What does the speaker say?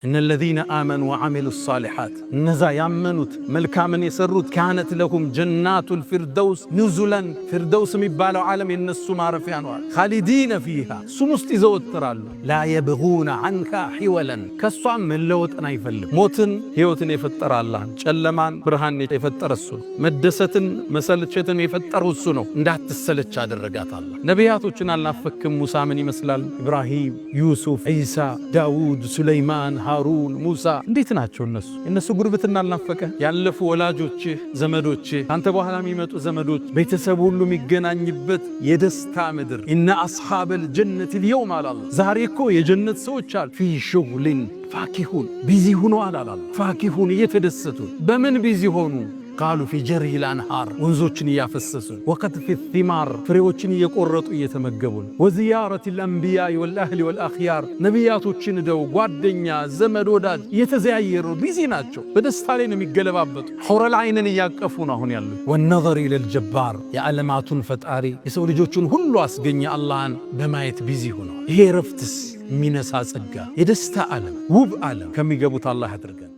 إن الذين آمنوا وعملوا الصالحات نزا يامنوت ملكامن يسروت كانت لهم جنات الفردوس نزلا فردوس ميبالو عالم ينسو معرفيان خالدين فيها سمست يزوترالو لا يبغون عنك حولا كسوا من لوت أنا يفلم موتن هيوتن يفتر الله جلمان برهان يفتر السنو مدستن مسلتشتن يفتر السنو ندات السلتش هذا الرجات الله نبياتو جنا الله فكم موسى من يمسلال إبراهيم يوسف عيسى داود سليمان ሃሩን ሙሳ እንዴት ናቸው እነሱ ጉርብትና አልናፈቀ ያለፉ ወላጆች ዘመዶች አንተ በኋላ የሚመጡ ዘመዶች ቤተሰብ ሁሉ የሚገናኝበት የደስታ ምድር ኢነ አስሐበል ጀነት اليوم አላህ ዛሬ እኮ የጀነት ሰዎች አሉ ፊ ሹግሊን ፋኪሁን ቢዚ ሆኖ አላህ ፋኪሁን እየተደሰቱ በምን ቢዚ ሆኑ قالوا في جري الانهار ወንዞችን ያፈሰሱ وقطف الثمار ፍሬዎችን እየቆረጡ እየተመገቡን وزياره الانبياء والاهل والاخيار ነቢያቶችን ደው ጓደኛ ዘመድ ወዳጅ እየተዘያየሩ ቢዚ ናቸው በደስታ ላይ ነው የሚገለባበጡ ሑረል አይንን ያቀፉ ነው አሁን ያሉ والنظر الى الجبار የዓለማቱን ፈጣሪ የሰው ልጆችን ሁሉ አስገኘ አላህን በማየት ቢዚ ሆነው ይሄ ረፍትስ ሚነሳ ጸጋ የደስታ ዓለም ውብ ዓለም ከሚገቡት አላህ ያድርገን